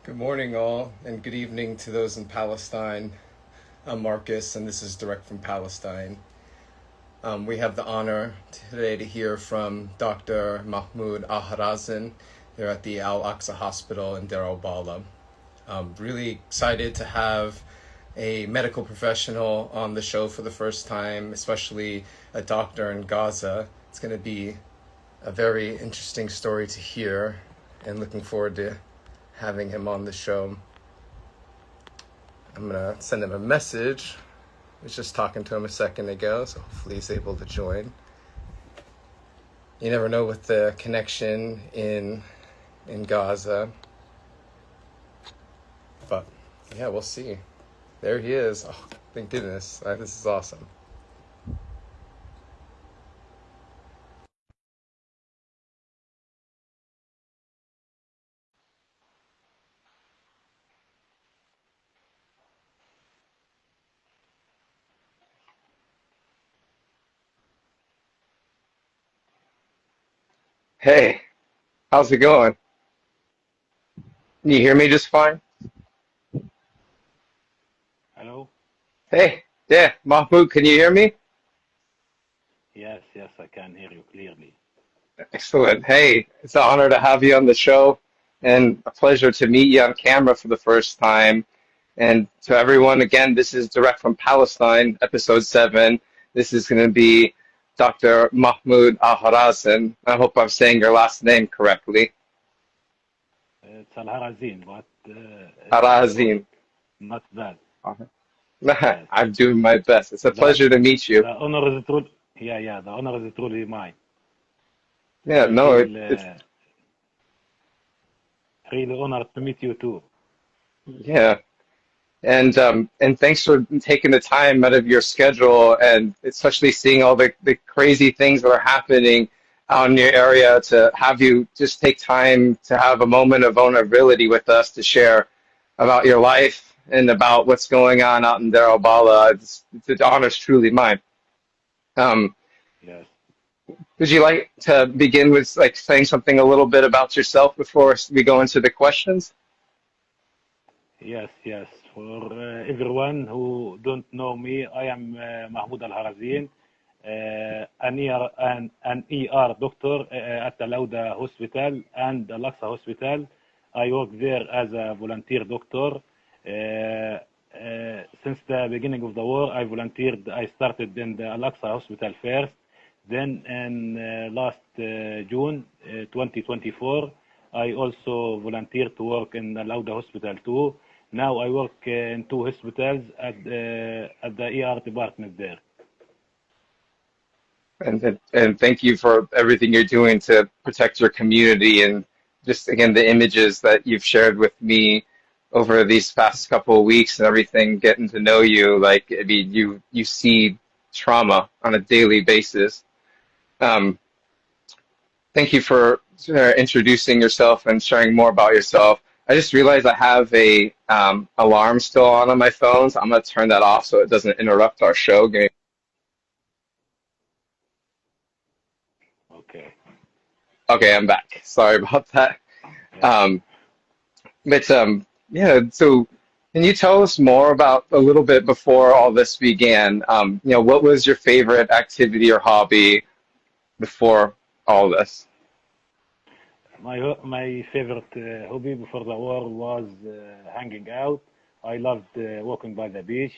Good morning, all, and good evening to those in Palestine. I'm Marcus, and this is direct from Palestine. We have the honor today to hear from Dr. Mahmoud Alharazin. They're at the Al Aqsa Hospital in Deir al-Bala. Really excited to have a medical professional on the show for the first time, especially a doctor in Gaza. It's going to be a very interesting story to hear, and looking forward to having him on the show. I'm going to send him a message. I was just talking to him a second ago, so hopefully he's able to join. You never know with the connection in Gaza. But yeah, we'll see. There he is. Oh, thank goodness. This is awesome. Hey, how's it going? Can you hear me just fine? Hello? Hey, yeah, Mahmoud, can you hear me? Yes, yes, I can hear you clearly. Excellent. Hey, it's an honor to have you on the show and a pleasure to meet you on camera for the first time. And to everyone, again, this is direct from Palestine, episode 7. This is going to be Dr. Mahmoud Alharazin. I hope I'm saying your last name correctly. It's Alharazin, but it's good. Alharazin. Not bad. Yes. I'm doing my best. It's a The pleasure to meet you. the honor is truly, yeah, the honor is truly mine. Yeah, I no, feel it's really honored to meet you too. yeah. And thanks for taking the time out of your schedule and especially seeing all the crazy things that are happening out in your area to have you just take time to have a moment of vulnerability with us to share about your life and about what's going on out in Deir al-Bala. The honor's truly mine. Um, Yes. would you like to begin with like saying something a little bit about yourself before we go into the questions? Yes, yes. For everyone who don't know me, I am Mahmoud Alharazin, an ER doctor at the Lauda Hospital and the Al-Aqsa Hospital. I work there as a volunteer doctor. Since the beginning of the war, I volunteered. I started in the Al-Aqsa Hospital first. Then in last June 2024, I also volunteered to work in the Lauda Hospital too. Now I work in two hospitals at the ER department there. And thank you for everything you're doing to protect your community and just again the images that you've shared with me over these past couple of weeks and everything, getting to know you. Like I mean, you see trauma on a daily basis. Um, Thank you for introducing yourself and sharing more about yourself. I just realized I have a alarm still on my phone, so I'm gonna turn that off so it doesn't interrupt our show. Okay. Okay, I'm back. Sorry about that. Yes. Um, but yeah, so can you tell us more about a little bit before all this began? What was your favorite activity or hobby before all this? My favorite hobby before the war was hanging out. I loved walking by the beach,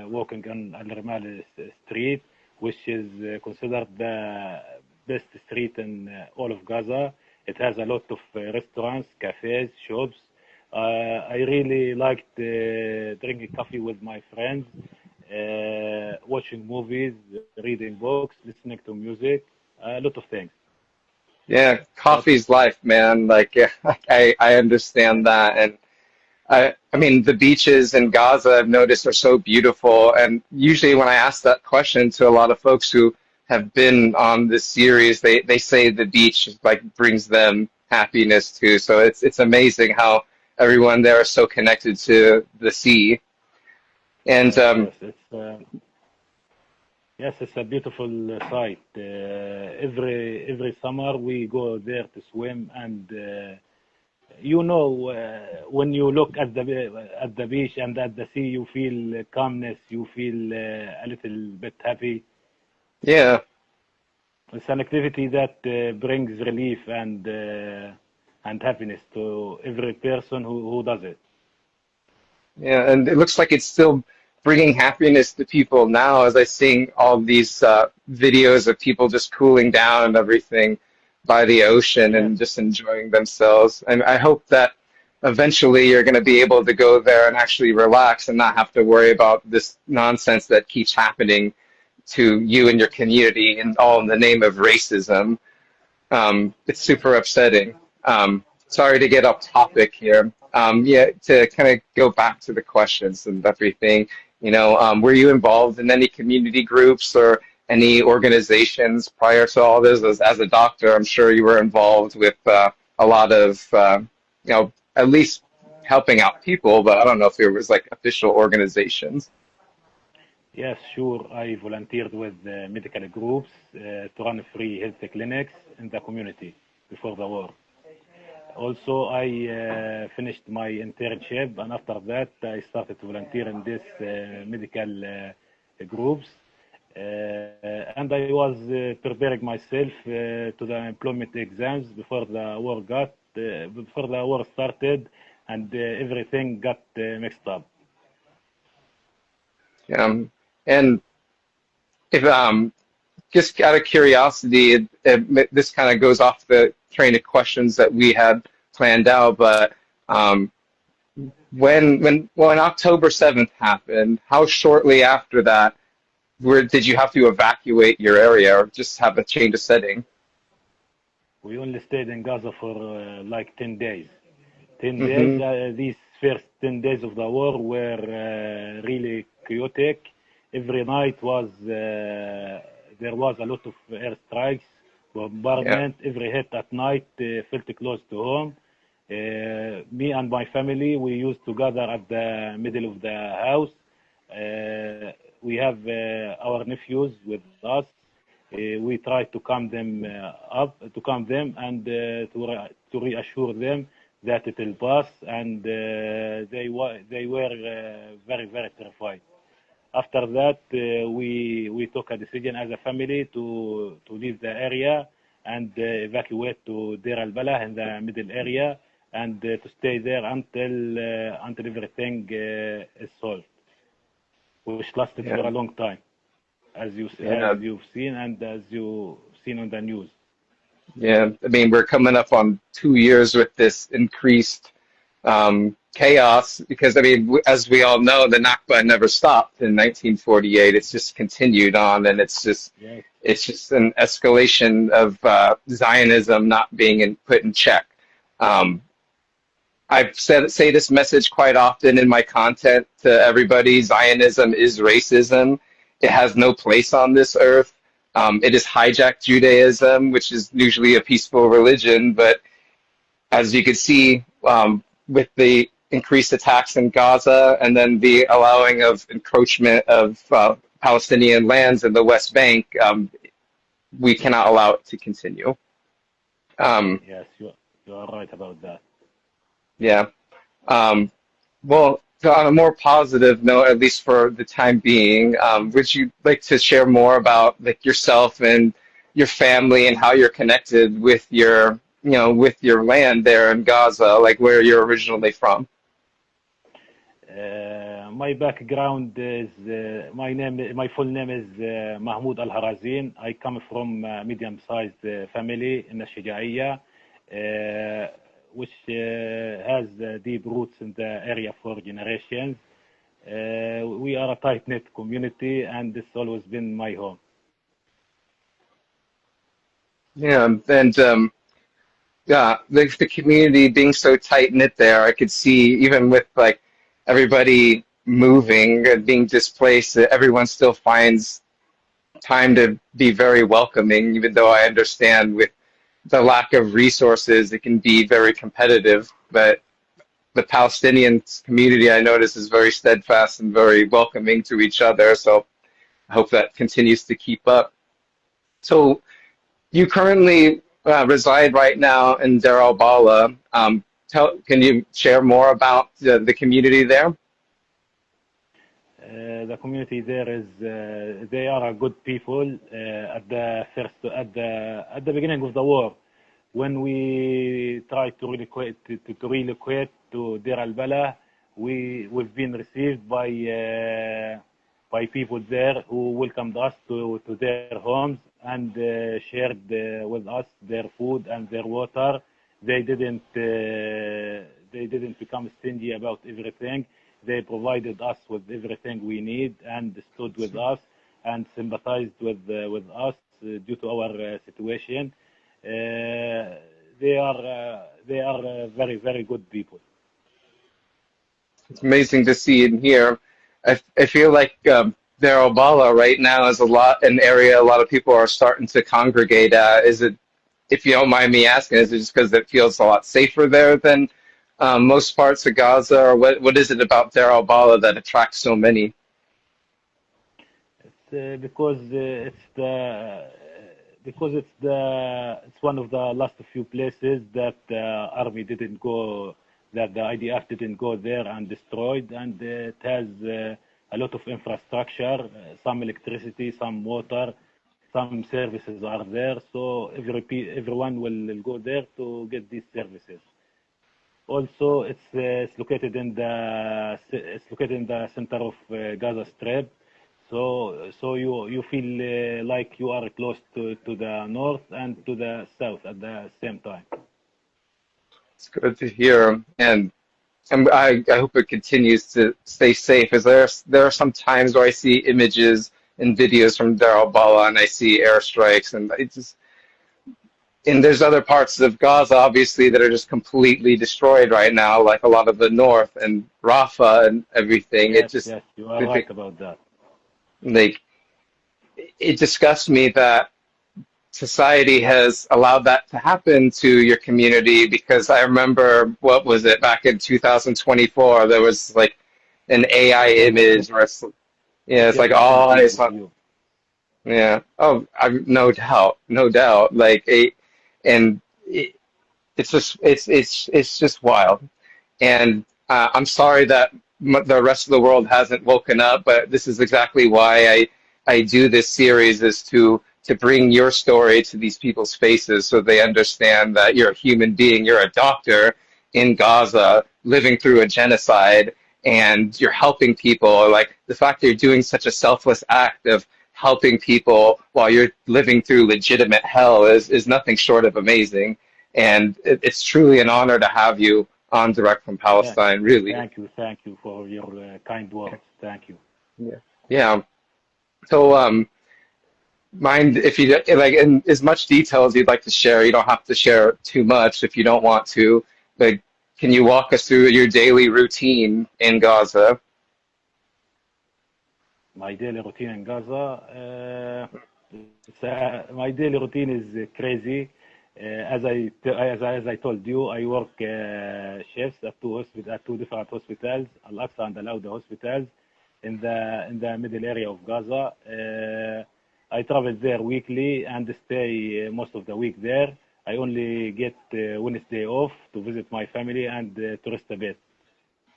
walking on Al Ramal Street, which is considered the best street in all of Gaza. It has a lot of restaurants, cafes, shops. I really liked drinking coffee with my friends, watching movies, reading books, listening to music, a lot of things. Yeah, But coffee's life, man. Like I understand that, and I mean the beaches in Gaza I've noticed are so beautiful, and usually when I ask that question to a lot of folks who have been on this series, they say the beach like brings them happiness too. So it's amazing how everyone there is so connected to the sea. And yes, yes, it's a beautiful sight. Every summer we go there to swim and you know, when you look at the beach and at the sea, you feel calmness, you feel a little bit happy. Yeah. It's an activity that brings relief and happiness to every person who does it. Yeah, and it looks like it's still bringing happiness to people now as I seeing all these videos of people just cooling down and everything by the ocean Yes, and just enjoying themselves. And I hope that eventually you're going to be able to go there and actually relax and not have to worry about this nonsense that keeps happening to you and your community, and all in the name of racism. It's super upsetting. Sorry to get off topic here. Yeah, to kind of go back to the questions and everything, were you involved in any community groups or any organizations prior to all this? As a doctor, I'm sure you were involved with a lot of, at least helping out people, but I don't know if there was like official organizations. yes, sure. I volunteered with medical groups to run free health clinics in the community before the war. Also, I finished my internship, and after that, I started to volunteer in this medical groups. And I was preparing myself to the employment exams before the war started, and everything got mixed up. And if just out of curiosity, this kind of goes off the train of questions that we had planned out, but um, when October 7th happened, how shortly after that did you have to evacuate your area or just have a change of setting? We only stayed in Gaza for like 10 days. 10 days, Hmm. these first 10 days of the war were really chaotic. Every night there was a lot of airstrikes, Yeah, bombardment. Every hit at night felt close to home. Me and my family, we used to gather at the middle of the house. We have our nephews with us. We try to calm them to calm them and to reassure them that it will pass, and they were very terrified. After that, we took a decision as a family to leave the area and evacuate to Deir al-Balah in the middle area, and to stay there until everything is solved, which lasted for yeah, a long time, as yeah. you've seen and as you've seen on the news. Yeah, I mean, we're coming up on 2 years with this increased chaos because, I mean, as we all know, the Nakba never stopped in 1948. It's just continued on, and Yes, it's just an escalation of Zionism not being put in check. Um, say this message quite often in my content to everybody. Zionism is racism. It has no place on this earth. It has hijacked Judaism, which is usually a peaceful religion, but as you can see, with the increased attacks in Gaza and then the allowing of encroachment of Palestinian lands in the West Bank, we cannot allow it to continue. Um, yes, you are right about that. yeah. Um, well, so on a more positive note, at least for the time being, would you like to share more about like yourself and your family and how you're connected with with your land there in Gaza, like where you're originally from? My background is my full name is Mahmoud Alharazin. I come from a medium-sized family in Ashijaiya, which has deep roots in the area for generations. We are a tight-knit community, and this has always been my home. Yeah, and yeah, the community being so tight knit there, I could see even with like everybody moving and being displaced, that everyone still finds time to be very welcoming, even though I understand with the lack of resources, it can be very competitive. But the Palestinian community, I notice, is very steadfast and very welcoming to each other. So I hope that continues to keep up. So you currently reside right now in Deir al-Balah. can you share more about the community there? The community there is they are a good people. At the beginning of the war, when we tried to relocate to Deir al-Balah, we've been received by people there who welcomed us to their homes and shared with us their food and their water. They didn't become stingy about everything. They provided us with everything we need and stood with us and sympathized with us due to our situation. They are very good people. It's amazing to see and hear. I feel like Deir al-Balah right now is an area a lot of people are starting to congregate at. Is it, if you don't mind me asking, is it just because it feels a lot safer there than most parts of Gaza, or what is it about Deir al-Balah that attracts so many? It's one of the last few places that the army didn't go, that the IDF didn't go there and destroyed, and it has a lot of infrastructure, some electricity, some water, some services are there, so everyone will go there to get these services. Also, it's located in the center of Gaza Strip, so you feel like you are close to the north and to the south at the same time. It's good to hear, and I hope it continues to stay safe. There are some times where I see images and videos from Deir al-Balah and I see airstrikes, and there's other parts of Gaza, obviously, that are just completely destroyed right now, like a lot of the north and Rafah and everything. Yes, you are right about that. Like, it disgusts me that society has allowed that to happen to your community, because I remember, what was it, back in 2024, there was like an AI image where it's like all eyes on, yeah. Oh, no doubt, no doubt. And it's just wild. And I'm sorry that the rest of the world hasn't woken up, but this is exactly why I do this series, is to bring your story to these people's faces so they understand that you're a human being, you're a doctor in Gaza living through a genocide, and you're helping people. Like, the fact that you're doing such a selfless act of helping people while you're living through legitimate hell is nothing short of amazing. And it's truly an honor to have you on Direct from Yeah. Palestine, really. Thank you for your kind words. Thank you. Yeah. Yeah. So, mind if you like, in as much detail as you'd like to share. You don't have to share too much if you don't want to, but can you walk us through your daily routine in Gaza? My daily routine in Gaza, my daily routine is crazy. As I told you, I work shifts at two different hospitals, Al-Aqsa and Al-Awda hospitals, in the middle area of Gaza. I travel there weekly and stay most of the week there. I only get Wednesday off to visit my family and to rest a bit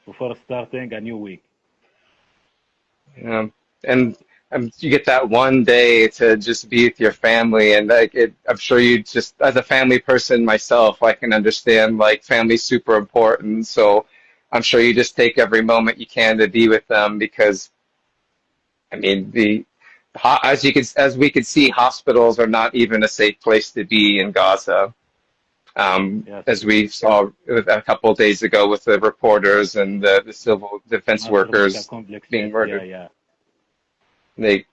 before starting a new week. And you get that one day to just be with your family, and I'm sure you just, as a family person myself, I can understand like family's super important. So I'm sure you just take every moment you can to be with them, because I mean, as we could see, hospitals are not even a safe place to be in Gaza. Yes, As we saw a couple of days ago with the reporters and the civil defense Nasr medical workers complex. being Yes, murdered. yeah. They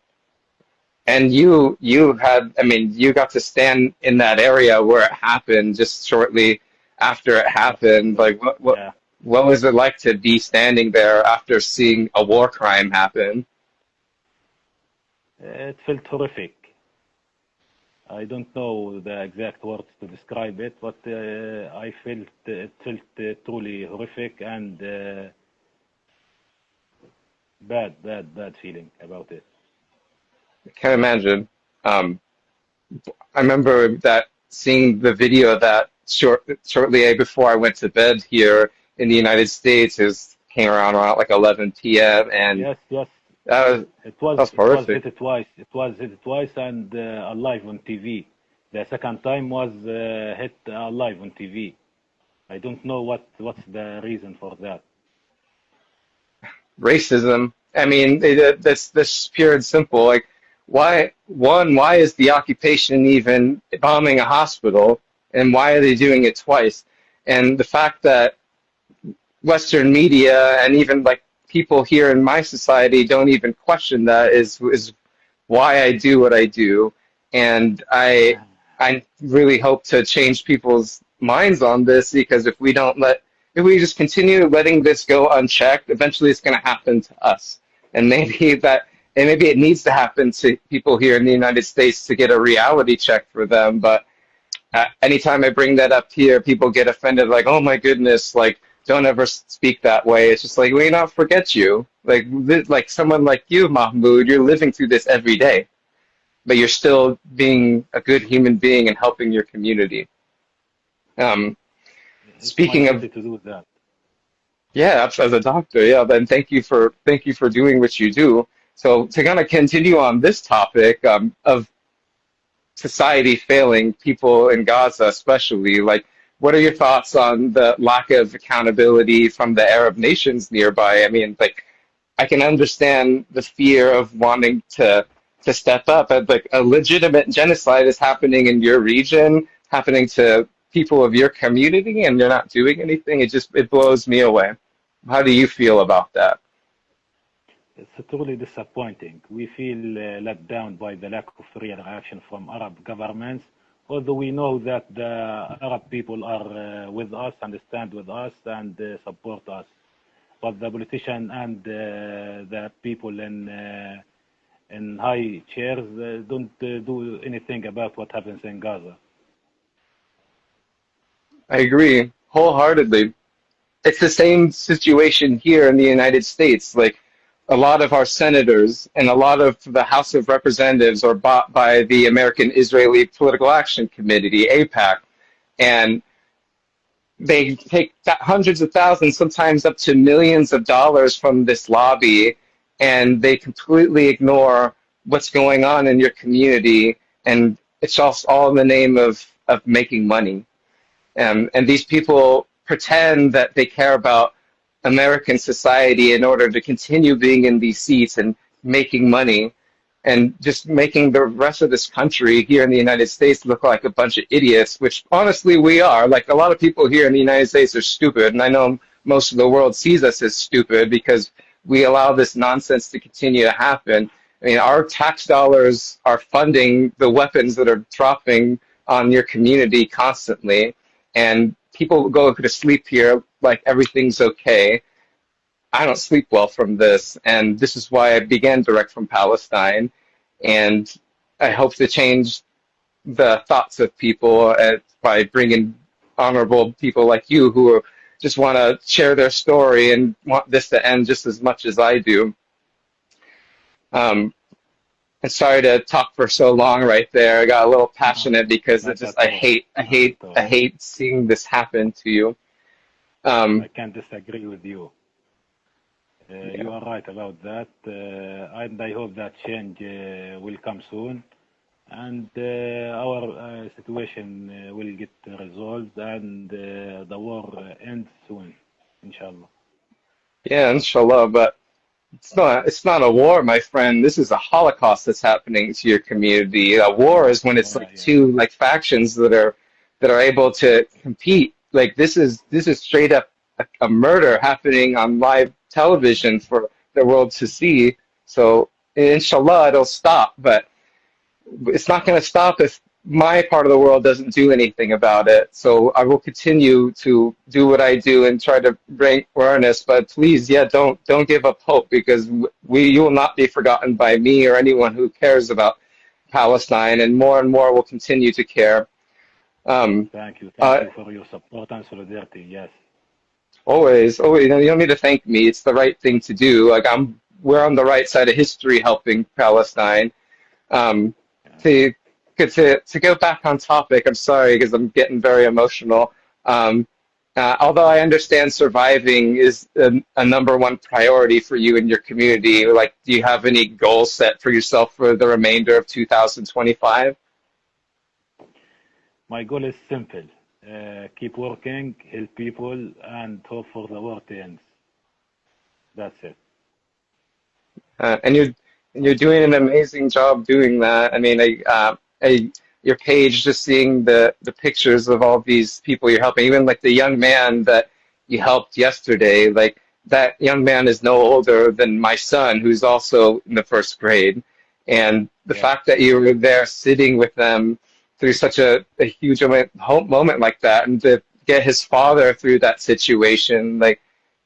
and you had, I mean, you got to stand in that area where it happened just shortly after it Yes, happened. Like, yeah. what was it like to be standing there after seeing a war crime happen? It felt horrific. I don't know the exact words to describe it, but I felt it felt truly horrific and bad feeling about it. I can't imagine. I remember that seeing the video of that shortly before I went to bed here in the United States. Came around like 11 p.m. and Yes, yes. that was that was It was horrific. hit twice. It was hit twice and alive on TV. The second time was hit alive on TV. I don't know what's the reason for that. Racism. I mean, that's pure and simple. Like, why is the occupation even bombing a hospital, and why are they doing it twice? And the fact that Western media and even like people here in my society don't even question that is why I do what I do, and I really hope to change people's minds on this because if we just continue letting this go unchecked, eventually it's going to happen to us, and maybe it needs to happen to people here in the United States to get a reality check for them, but anytime I bring that up here, people get offended, like, "Oh my goodness, like, don't ever speak that way." It's just like we not forget you, like someone like you, Mahmoud. You're living through this every day, but you're still being a good human being and helping your community. Um, It's my Speaking of, duty to do that. yeah, as a doctor, yeah, then thank you for doing what you do. So to kind of continue on this topic of society failing people in Gaza, especially. Like, what are your thoughts on the lack of accountability from the Arab nations nearby? I mean, like, I can understand the fear of wanting to step up, but like a legitimate genocide is happening in your region, happening to people of your community, and you're not doing anything. It blows me away. How do you feel about that? It's truly disappointing. We feel let down by the lack of real action from Arab governments, although we know that the Arab people are with us and stand with us and support us. But the politician and the people in high chairs don't do anything about what happens in Gaza. I agree wholeheartedly. It's the same situation here in the United States. Like a lot of our senators and a lot of the House of Representatives are bought by the American Israeli Political Action Committee, APAC, and they take hundreds of thousands, sometimes up to millions of dollars from this lobby, and they completely ignore what's going on in your community, and it's just all in the name of making money. And these people pretend that they care about American society in order to continue being in these seats and making money and just making the rest of this country here in the United States look like a bunch of idiots, which honestly we are. Like a lot of people here in the United States are stupid, and I know most of the world sees us as stupid because we allow this nonsense to continue to happen. I mean, our tax dollars are funding the weapons that are dropping on your community constantly, and people go to sleep here like everything's okay. I don't sleep well from this, and this is why I began Direct from Palestine, and I hope to change the thoughts of people by bringing honorable people like you who just want to share their story and want this to end just as much as I do. Um, and sorry to talk for so long right there. I got a little No, passionate because not at all. Not at I all. hate seeing this happen to you. I Um, can't disagree with you. yeah. You are right about that, and I hope that change will come soon, and our situation will get resolved, and the war ends soon, inshallah. Yeah, inshallah, but it's not a war, my friend. This is a Holocaust that's happening to your community. A war is when it's Yeah, like yeah. two like factions that are able to compete. Like this is straight up a murder happening on live television for the world to see. So inshallah it'll stop, but it's not going to stop if my part of the world doesn't do anything about it. So I will continue to do what I do and try to bring awareness. But please, yeah, don't give up hope because you will not be forgotten by me or anyone who cares about Palestine, and more will continue to care. Um, Thank uh, you for your support and solidarity. Yes, always, you don't need to thank me. It's the right thing to do. We're on the right side of history helping Palestine. Um, yeah. to good to go back on topic. I'm sorry because I'm getting very emotional. Um, although I understand surviving is a number one priority for you and your community, like, do you have any goals set for yourself for the remainder of 2025? My goal is simple: keep working, help people, and hope for the world ends. That's it. And you're doing an amazing job doing that. I mean, your page, just seeing the pictures of all these people you're helping, even like the young man that you helped yesterday, like that young man is no older than my son, who's also in the first grade. And the Yes, fact that you were there sitting with them through such a huge moment like that, and to get his father through that situation, like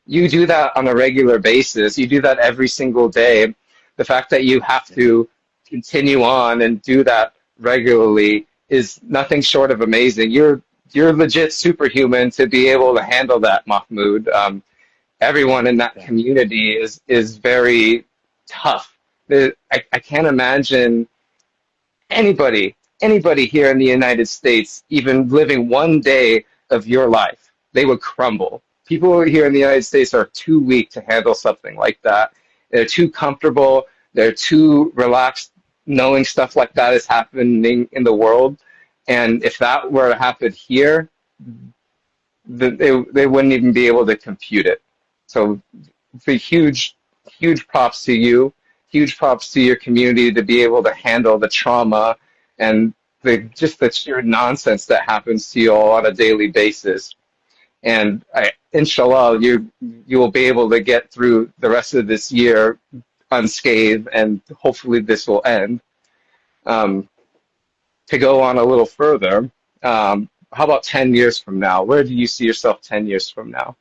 you do that on a regular basis. You do that every single day. The fact that you have yes, to continue on and do that regularly is nothing short of amazing. You're legit superhuman to be able to handle that, Mahmoud. Everyone in that thanks. community is very tough. I can't imagine anybody here in the United States, even living one day of your life, they would crumble. People here in the United States are too weak to handle something like that. They're too comfortable. They're too relaxed knowing stuff like that is happening in the world. And if that were to happen here, they wouldn't even be able to compute it. So the huge props to you, huge props to your community to be able to handle the trauma and the sheer nonsense that happens to you all on a daily basis. And inshallah, you will be able to get through the rest of this year unscathed, and hopefully this will end. Um, to go on a little further, how about 10 years from now? Where do you see yourself 10 years from now?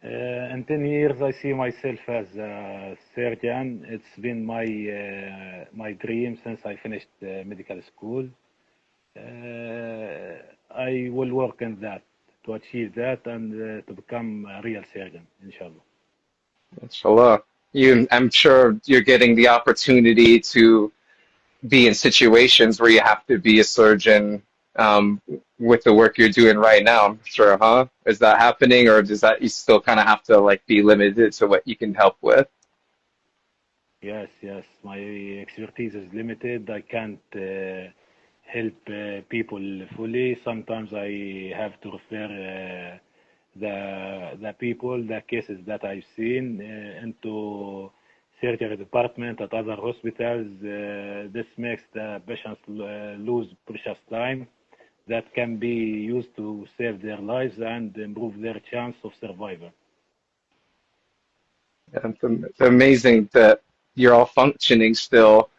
In 10 years, I see myself as a surgeon. It's been my dream since I finished medical school. I will work on that to achieve that and to become a real surgeon, inshallah. Inshallah. I'm sure you're getting the opportunity to be in situations where you have to be a surgeon with the work you're doing right now. I'm sure, huh? Is that happening, or does that you still kind of have to like be limited to what you can help with? Yes, yes. My expertise is limited. I can't help people fully. Sometimes I have to refer the people, the cases that I've seen into surgery department at other hospitals. This makes the patients lose precious time that can be used to save their lives and improve their chance of survival. And it's amazing that you're all functioning still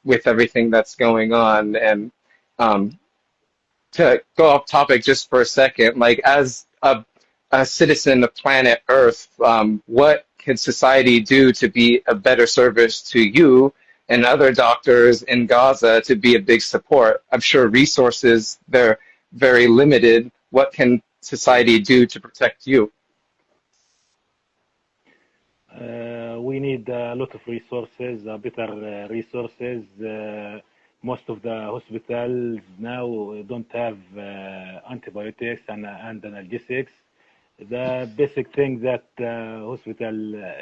with everything that's going on. And um, to go off topic just for a second, like as a citizen of planet Earth, what can society do to be a better service to you and other doctors in Gaza to be a big support? I'm sure resources, they're very limited. What can society do to protect you? We need a lot of resources, better resources. Most of the hospitals now don't have antibiotics and analgesics. The basic thing that hospital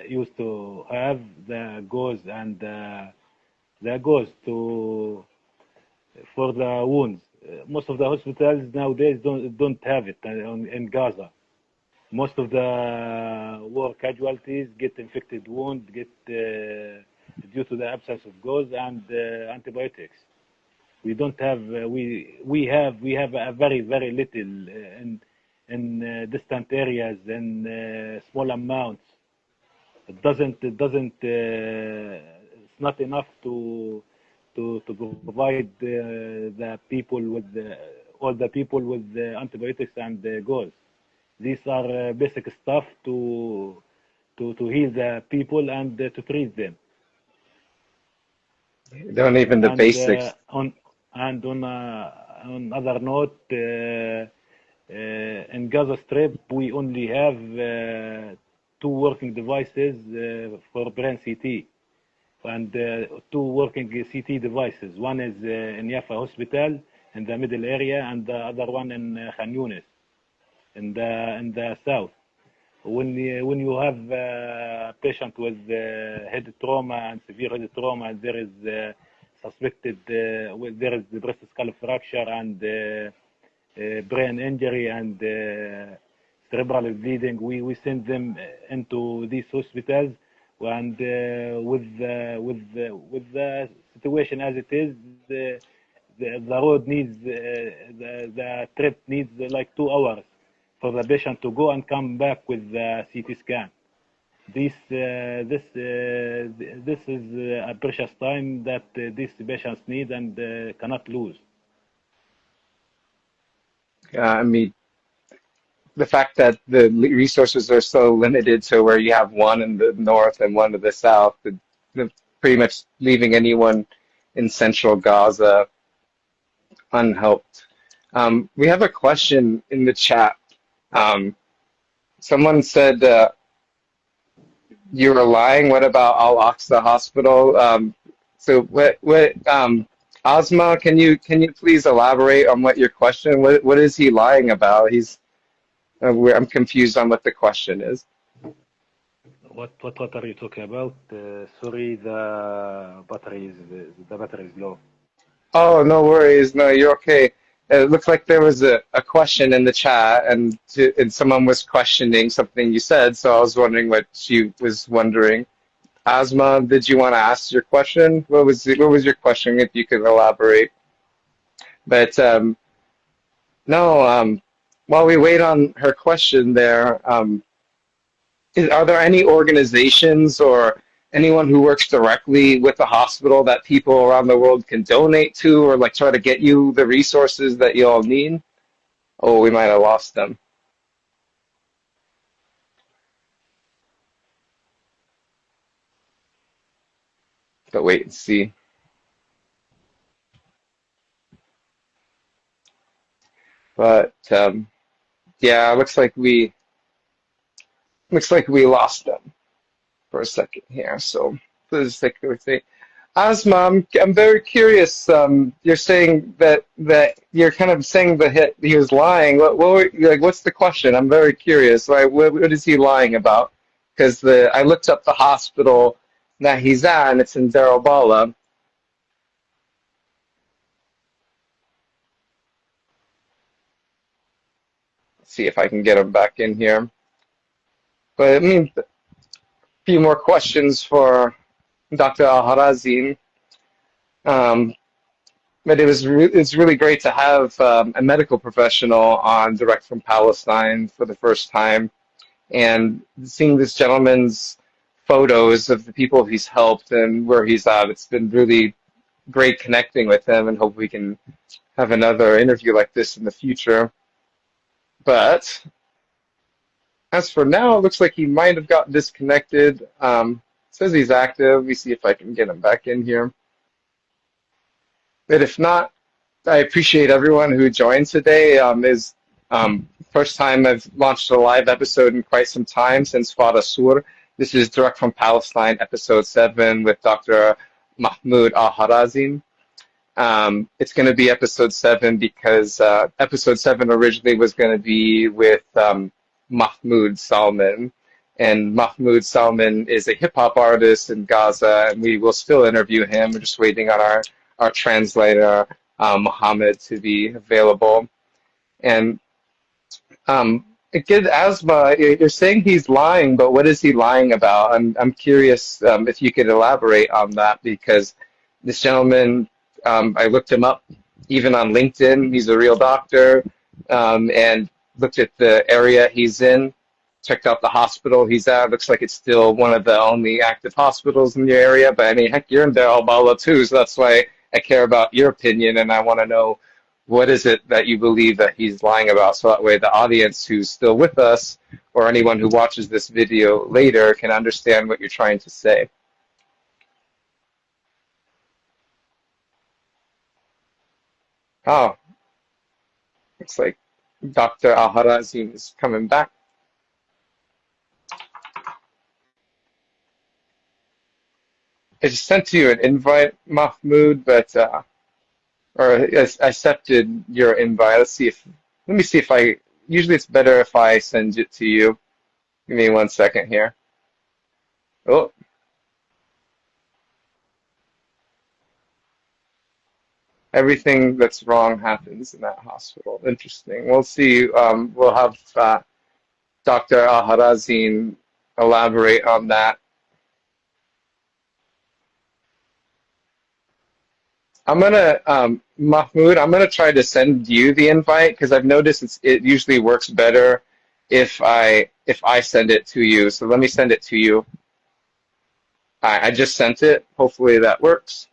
used to have, the gauze and the gauze to for the wounds. Most of the hospitals nowadays don't have it in Gaza. Most of the war casualties get infected wounds get due to the absence of gauze and antibiotics. We don't have we have a very little in distant areas in small amounts. It's not enough to provide the people with all the people with antibiotics and gauze. These are basic stuff to heal the people and to treat them. Don't even the And basics. on other note, in Gaza Strip, we only have two working devices for brain CT. and two working CT devices. One is in Yafa Hospital in the middle area, and the other one in Khan Yunis in the south. When you have a patient with head trauma and severe head trauma, and there is suspected there is the breast skull fracture and brain injury and cerebral bleeding, we send them into these hospitals, and with the situation as it is, the road needs the trip needs like 2 hours for the patient to go and come back with the CT scan. This is a precious time that these patients need and cannot lose. I mean, the fact that the resources are so limited to where you have one in the north and one to the south, pretty much leaving anyone in central Gaza unhelped. We have a question in the chat. Someone said you were lying. What about Al-Aqsa Hospital? So Asma, can you please elaborate on what your question? What is he lying about? I'm confused on what the question is. What are you talking about? Sorry, the battery is low. Oh, no worries. No, you're okay. It looked like there was a question in the chat, and someone was questioning something you said, so I was wondering what she was wondering. Asma, did you want to ask your question? What was your question, if you could elaborate? But no, while we wait on her question there, are there any organizations or anyone who works directly with the hospital that people around the world can donate to, or like try to get you the resources that you all need? Oh, we might have lost them. But wait and see. But yeah, looks like we lost them for a second here. So please take a look. Asma, I'm very curious. You're saying that you're kind of saying that he was lying. What's the question? I'm very curious. Like, what is he lying about? Because I looked up the hospital that he's at, and it's in Deir al-Balah. See if I can get him back in here. But I mean, a few more questions for Dr. Alharazin. But it's really great to have a medical professional on Direct from Palestine for the first time, and seeing this gentleman's photos of the people he's helped and where he's at. It's been really great connecting with him, and hope we can have another interview like this in the future. But as for now, it looks like he might have got disconnected. Says he's active. Let me see if I can get him back in here. But if not, I appreciate everyone who joined today. First time I've launched a live episode in quite some time since Fada Sur. This is Direct from Palestine, episode 7 with Dr. Mahmoud Alharazin. It's going to be episode 7 because episode 7 originally was going to be with Mahmoud Salman. And Mahmoud Salman is a hip-hop artist in Gaza, and we will still interview him. We're just waiting on our translator, Muhammad, to be available. And again, Asma, you're saying he's lying, but what is he lying about? I'm curious if you could elaborate on that, because this gentleman, I looked him up even on LinkedIn. He's a real doctor, and looked at the area he's in, checked out the hospital he's at. Looks like it's still one of the only active hospitals in your area. But I mean, heck, you're in Deir al-Balah too, so that's why I care about your opinion, and I want to know what is it that you believe that he's lying about, so that way the audience who's still with us or anyone who watches this video later can understand what you're trying to say. Oh, looks like Dr. Alharazin is coming back. I just sent you an invite, Mahmoud, but or I accepted your invite. Let me see if I. Usually, it's better if I send it to you. Give me 1 second here. Oh, everything that's wrong happens in that hospital. Interesting. We'll see. We'll have Dr. Alharazin elaborate on that. Mahmoud, I'm gonna try to send you the invite because I've noticed it usually works better if I send it to you. So let me send it to you. I just sent it. Hopefully that works.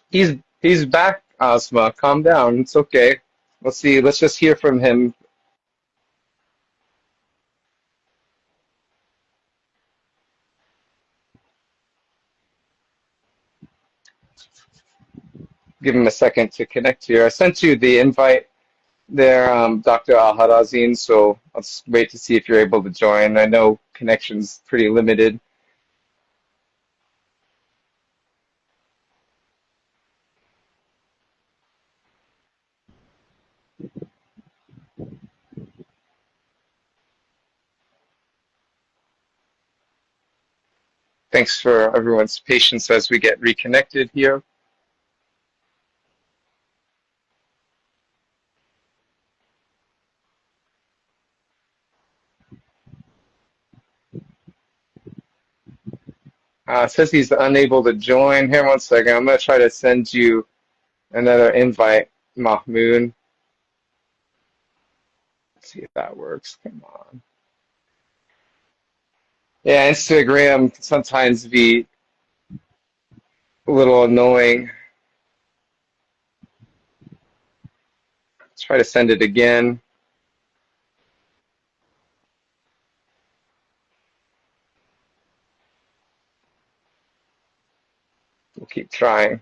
He's back, Asma. Calm down. It's okay. Let's see. Let's just hear from him. Give him a second to connect here. I sent you the invite there, Dr. Alharazin, so let's wait to see if you're able to join. I know connection's pretty limited. Thanks for everyone's patience as we get reconnected here. It says he's unable to join. Here, 1 second. I'm going to try to send you another invite, Mahmoud. Let's see if that works. Come on. Yeah, Instagram can sometimes be a little annoying. Let's try to send it again. We'll keep trying.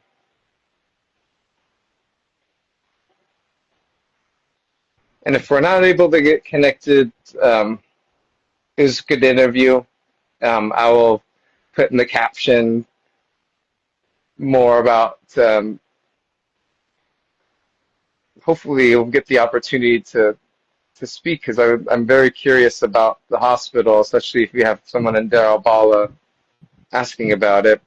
And if we're not able to get connected, it was a good interview. I will put in the caption more about, hopefully you'll get the opportunity to speak because I'm very curious about the hospital, especially if you have someone in Dar al-Bala asking about it.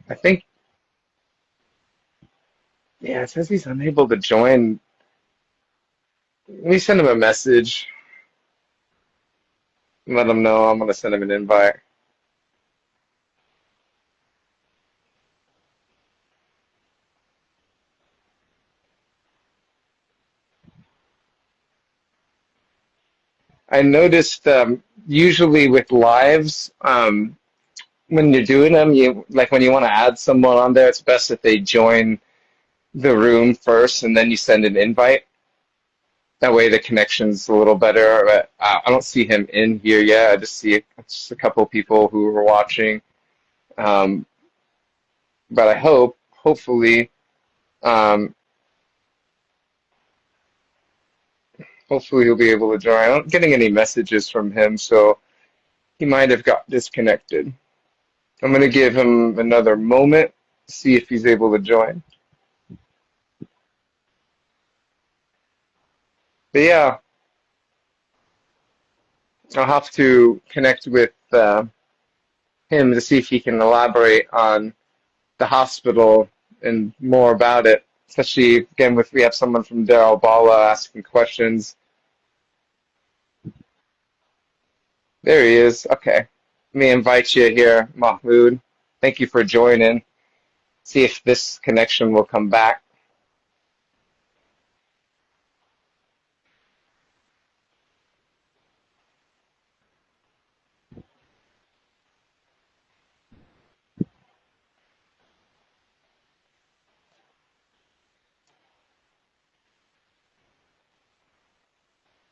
I think, yeah, it says he's unable to join. Let me send him a message and let him know I'm going to send him an invite. I noticed usually with lives, when you're doing them, you like when you want to add someone on there, it's best if they join the room first and then you send an invite. That way the connection's a little better. But I don't see him in here yet. I just see just a couple people who are watching. Um, but hopefully, um, hopefully he'll be able to join. I'm not getting any messages from him, so he might have got disconnected. I'm going to give him another moment, see if he's able to join. But yeah, I'll have to connect with him to see if he can elaborate on the hospital and more about it. Especially again, if we have someone from Dar al-Bala asking questions. There he is. Okay, let me invite you here, Mahmoud. Thank you for joining. See if this connection will come back.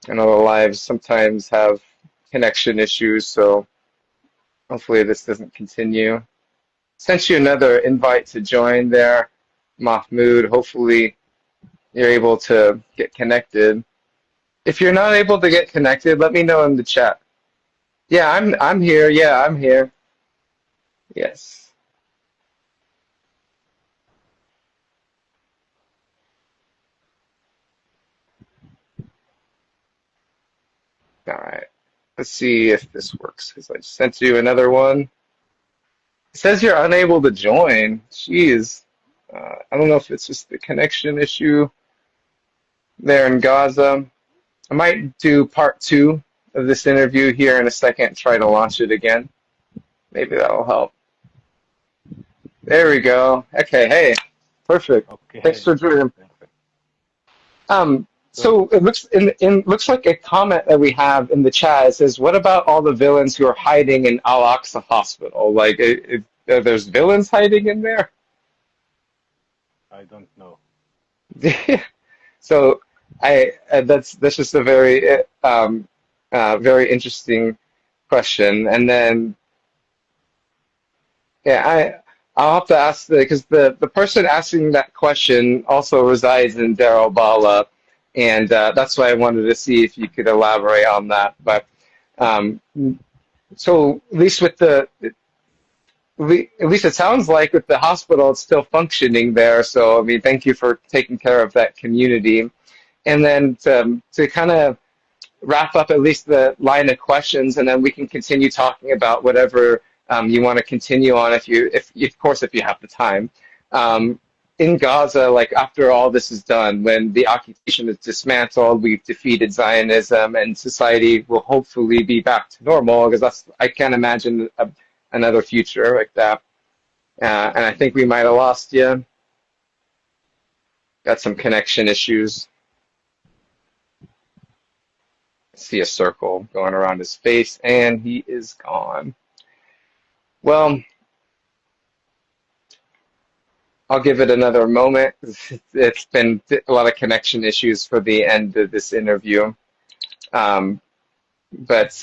I know the lives sometimes have connection issues, so hopefully this doesn't continue. Sent you another invite to join there, Mahmoud. Hopefully you're able to get connected. If you're not able to get connected, let me know in the chat. Yeah, I'm here. Yeah, I'm here. Yes. All right. Let's see if this works because I sent you another one. It says you're unable to join. Jeez. I don't know if it's just the connection issue there in Gaza. I might do part 2 of this interview here in a second, try to launch it again. Maybe that'll help. There we go. Okay, hey. Perfect. Thanks Okay. for joining. Perfect. So So it looks like a comment that we have in the chat. It says, "What about all the villains who are hiding in Al-Aqsa Hospital? Like, there's villains hiding in there." I don't know. So that's just a very interesting question. And then yeah, I'll have to ask because the person asking that question also resides in Deir al-Bala, and that's why I wanted to see if you could elaborate on that. But um, so at least at least it sounds like with the hospital, it's still functioning there. So I mean, thank you for taking care of that community. And then to kind of wrap up at least the line of questions, and then we can continue talking about whatever you want to continue on if of course if you have the time. In Gaza, like after all this is done, when the occupation is dismantled, we've defeated Zionism, and society will hopefully be back to normal. Because I can't imagine another future like that. And I think we might have lost you. Got some connection issues. See a circle going around his face, and he is gone. Well, I'll give it another moment. It's been a lot of connection issues for the end of this interview. But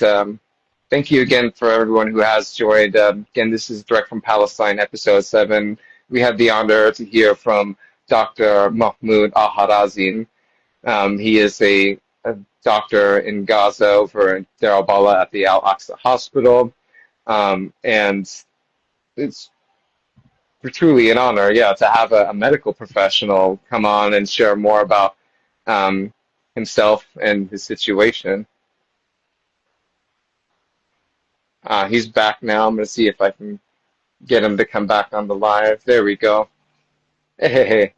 thank you again for everyone who has joined. Again, this is Direct from Palestine, episode 7. We had the honor to hear from Dr. Mahmoud Alharazin. He is a doctor in Gaza over in Deir al-Bala at the Al-Aqsa Hospital. And it's truly an honor, yeah, to have a medical professional come on and share more about himself and his situation. He's back now. I'm going to see if I can get him to come back on the live. There we go. Hey.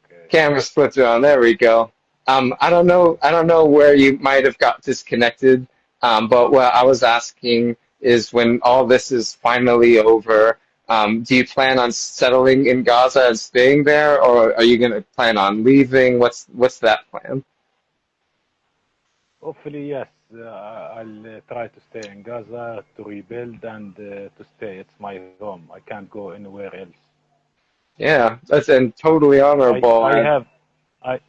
okay. Camera splitter on. There we go. I don't know where you might have got disconnected, but what I was asking is when all this is finally over, do you plan on settling in Gaza and staying there, or are you going to plan on leaving? What's that plan? Hopefully, yes. I'll try to stay in Gaza to rebuild and to stay. It's my home. I can't go anywhere else. Yeah, that's and totally honorable. I have I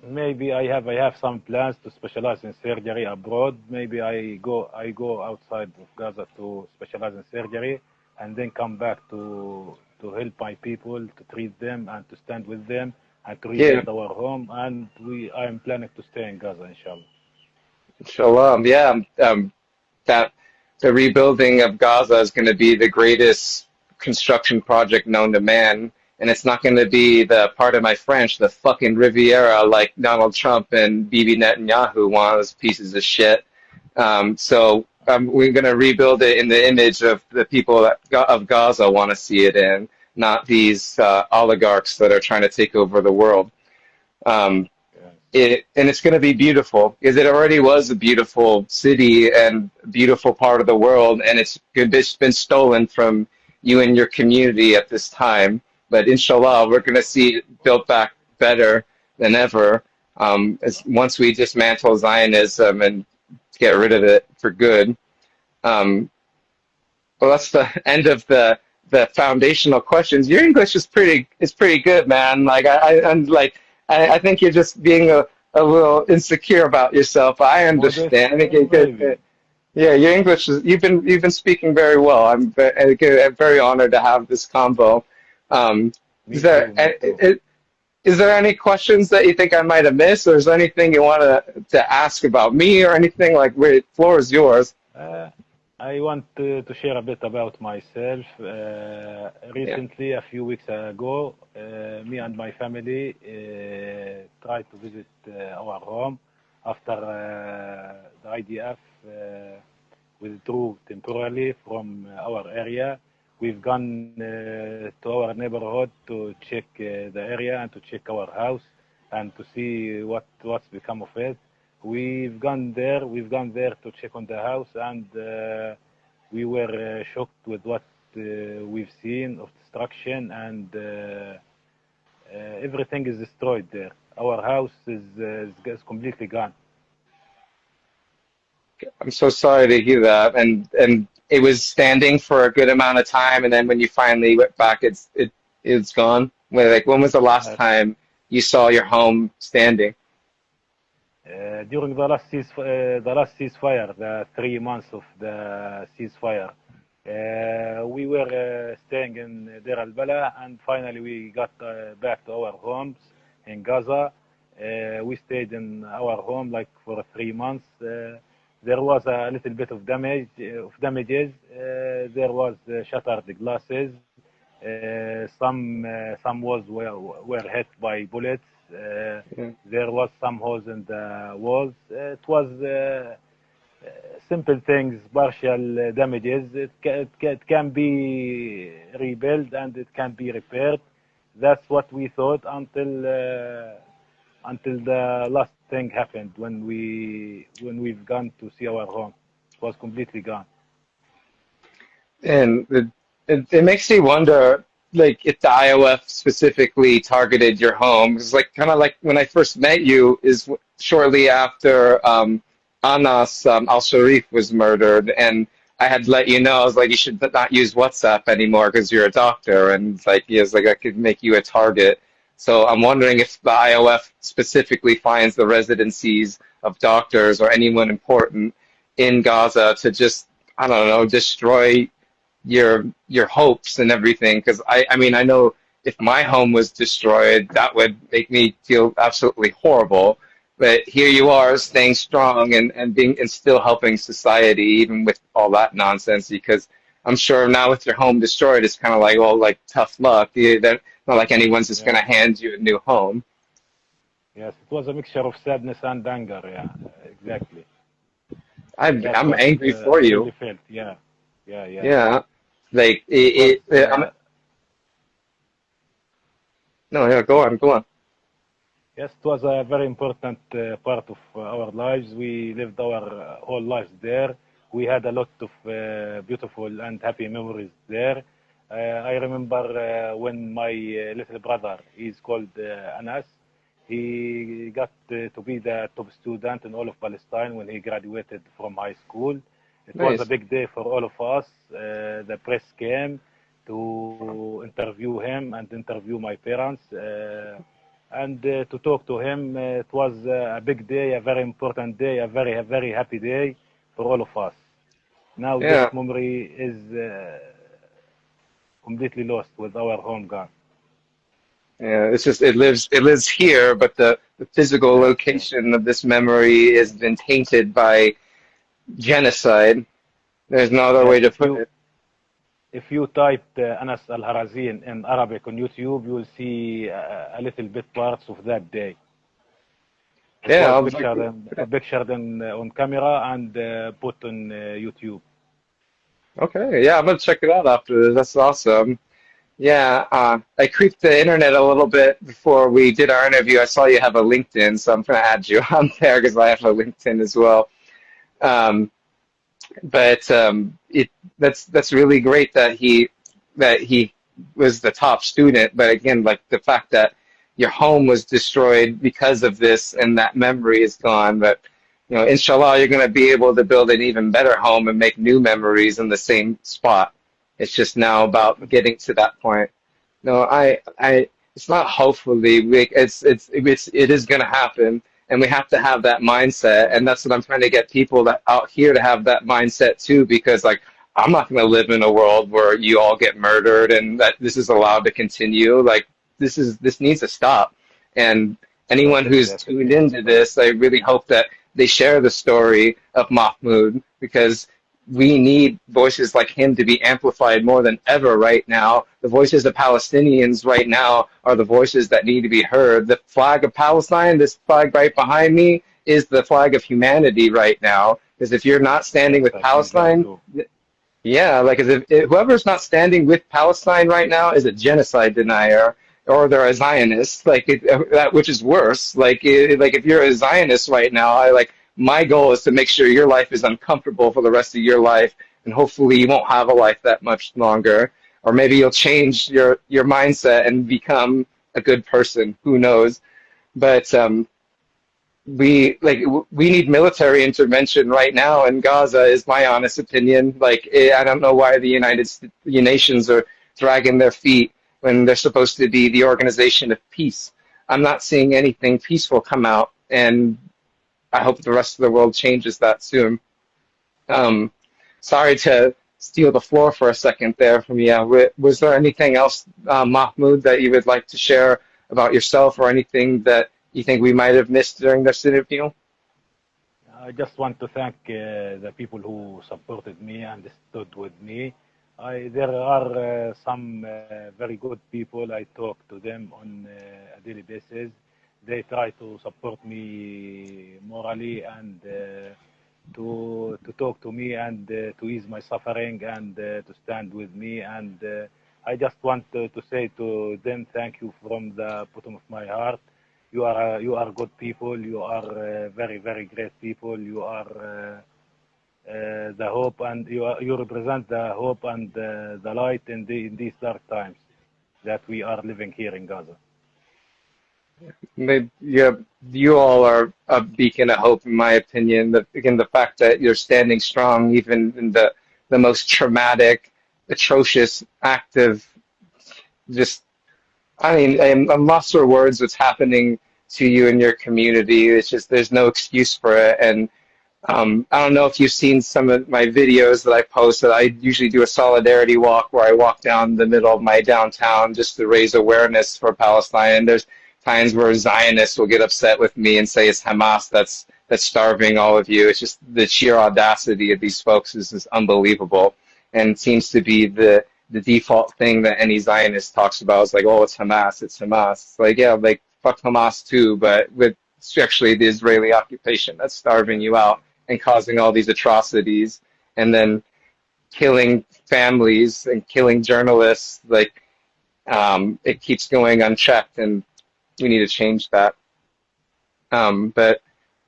have some plans to specialize in surgery abroad. Maybe I go outside of Gaza to specialize in surgery, and then come back to help my people, to treat them and to stand with them and to Yeah, rebuild our home. And I am planning to stay in Gaza, inshallah. shalom. Yeah, that the rebuilding of Gaza is going to be the greatest construction project known to man. And it's not going to be the, part of my French, the fucking Riviera like Donald Trump and Bibi Netanyahu want those pieces of shit. We're going to rebuild it in the image of the people of Gaza want to see it in, not these oligarchs that are trying to take over the world. Um, and it's going to be beautiful because it already was a beautiful city and beautiful part of the world, and it's been stolen from you and your community at this time. But inshallah, we're going to see it built back better than ever once we dismantle Zionism and get rid of it for good. Well, that's the end of the foundational questions. Your English is pretty good, man. Like I think you're just being a little insecure about yourself. I Modest, understand. I think maybe. Yeah, your English is you've been speaking very well. I'm very honored to have this convo. Um, Me is there too, me too. is there any questions that you think I might have missed, or is there anything you want to ask about me or anything? Like, wait, floor is yours. Uh, I want to share a bit about myself. Yeah. Recently, a few weeks ago, me and my family tried to visit our home after the IDF withdrew temporarily from our area. We've gone to our neighborhood to check the area and to check our house and to see what's become of it. We've gone there to check on the house, and we were shocked with what we've seen of destruction, and everything is destroyed there. Our house is completely gone. I'm so sorry to hear that. And it was standing for a good amount of time, and then when you finally went back, it's gone. When was the last Uh, time you saw your home standing? During the last ceasefire, the 3 months of the ceasefire, we were staying in Deir al-Bala, and finally we got back to our homes in Gaza. We stayed in our home like for 3 months. There was a little bit of damages. There was shattered glasses. Some walls were hit by bullets. Yeah. There was some holes in the walls. It was simple things, partial damages. It can be rebuilt and it can be repaired. That's what we thought until the last thing happened when we've gone to see our home. It was completely gone. And it makes me wonder, like, if the IOF specifically targeted your home. It's like kind of like when I first met you is shortly after Anas al-Sharif was murdered, and I had let you know I was like you should not use WhatsApp anymore because you're a doctor, and like he was like I could make you a target. So I'm wondering if the IOF specifically finds the residencies of doctors or anyone important in Gaza to just I don't know destroy your hopes and everything because I mean I know if my home was destroyed that would make me feel absolutely horrible, but here you are staying strong and being and still helping society even with all that nonsense because I'm sure now with your home destroyed it's kind of like well like tough luck. That not like anyone's just Yeah. gonna hand you a new home. Yes, it was a mixture of sadness and anger. Yeah, exactly. That's I'm what angry for I really you. felt. Yeah, yeah, yeah. Yeah, like It was no, yeah, go on. yes, it was a very important part of our lives. We lived our whole lives there. We had a lot of beautiful and happy memories there. I remember when my little brother, he's called Anas, he got to be the top student in all of Palestine when he graduated from high school. It was a Nice. big day for all of us. The press came to interview him and interview my parents. And to talk to him. It was a big day, a very important day, a very happy day for all of us. Now this Yeah. memory is completely lost with our home gone. Yeah, it's just it lives here, but the physical Yes, yes. location of this memory has been tainted by genocide. There's no other Yes, way to put it. if you type Anas Alharazin in Arabic on YouTube, you will see a little bit parts of that day. It Yeah, was I was like, pictured on camera and put on YouTube. okay, yeah, I'm gonna check it out after this. That's awesome. Yeah, I creeped the internet a little bit before we did our interview. I saw you have a LinkedIn, so I'm gonna add you on there because I have a LinkedIn as well. Um, but that's really great that he was the top student. But again, like the fact that your home was destroyed because of this and that memory is gone. But inshallah, you're going to be able to build an even better home and make new memories in the same spot. It's just now Yes, about getting to that point. No, it's not hopefully. It is going to happen. And we have to have that mindset. And that's what I'm trying to get people that out here to have that mindset too, because like I'm not going to live in a world where you all get murdered and that this is allowed to continue. Like this needs to stop. And anyone who's tuned Definitely, into this, I really hope that they share the story of Mahmoud, because we need voices like him to be amplified more than ever right now. The voices of Palestinians right now are the voices that need to be heard. The flag of Palestine, this flag right behind me, is the flag of humanity right now. Because if you're not standing yes, with I feel that Palestine, too. yeah, like if whoever's not standing with Palestine right now is a genocide denier, or they're a Zionist, like that, which is worse. Like if you're a Zionist right now, I like my goal is to make sure your life is uncomfortable for the rest of your life, and hopefully you won't have a life that much longer, or maybe you'll change your mindset and become a good person. Who knows? But we need military intervention right now in Gaza is my honest opinion. I don't know why the nations are dragging their feet when they're supposed to be the organization of peace. I'm not seeing anything peaceful come out, and I hope the rest of the world changes that soon. um, Sorry to steal the floor for a second there from you. Was there anything else, Mahmoud, that you would like to share about yourself, or anything that you think we might have missed during this interview? I just want to thank the people who supported me and stood with me. There are some very good people. I talk to them on a daily basis. They try to support me morally and to talk to me and to ease my suffering and to stand with me. And I just want to say to them, thank you from the bottom of my heart. You are good people. You are very very great people. You are the hope, and you represent the hope and the light in these dark times that we are living here in Gaza. Yeah, you all are a beacon of hope, in my opinion. Again, the fact that you're standing strong, even in the most traumatic, atrocious act of just, I mean, I'm lost for words what's happening to you and your community. It's just, there's no excuse for it. And I don't know if you've seen some of my videos that I post, that I usually do a solidarity walk where I walk down the middle of my downtown just to raise awareness for Palestine. And there's times where Zionists will get upset with me and say it's Hamas that's starving all of you. It's just the sheer audacity of these folks is unbelievable, and seems to be the default thing that any Zionist talks about. Is like, oh, it's Hamas, it's Hamas. It's like, yeah, like fuck Hamas too, but with it's actually the Israeli occupation that's starving you out and causing all these atrocities, and then killing families and killing journalists. Like, it keeps going unchecked, and we need to change that. But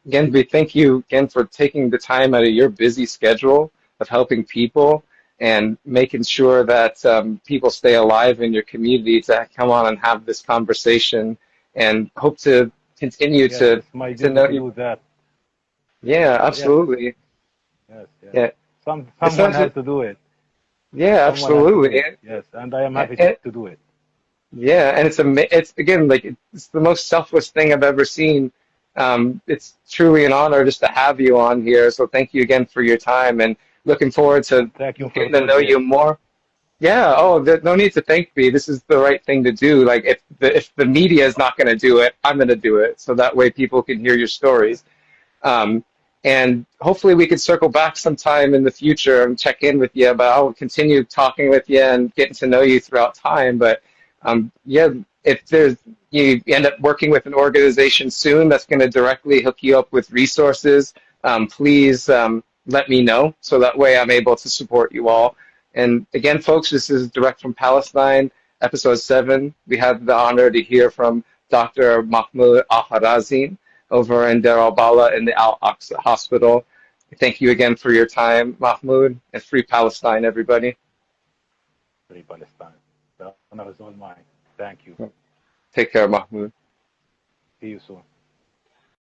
again, we thank you again for taking the time out of your busy schedule of helping people and making sure that people stay alive in your community, to come on and have this conversation, and hope to continue Yes, it's my to duty know to you. do that. Yeah, Yes, absolutely. yes, yes. Yeah, it's Someone not has just, to do it. yeah, Someone has to do absolutely. it. Yes, and I am happy And, to do it. yeah, and it's again, like, it's the most selfless thing I've ever seen. It's truly an honor just to have you on here. So thank you again for your time, and looking forward to And thank you for getting to the know you space. more. Yeah. Oh, no need to thank me. This is the right thing to do. Like, if the media is not going to do it, I'm going to do it. So that way people can hear your stories. Um, and hopefully we could circle back sometime in the future and check in with you. But I'll continue talking with you and getting to know you throughout time. But yeah, if you end up working with an organization soon that's going to directly hook you up with resources, please let me know, so that way I'm able to support you all. And again, folks, this is Direct from Palestine, episode 7. We had the honor to hear from Dr. Mahmoud Alharazin over in Deir al-Bala in the Al-Aqsa Hospital. Thank you again for your time, Mahmoud, and free Palestine, everybody. Free Palestine. The honor is all mine. Thank you. Take care, Mahmoud. See you soon.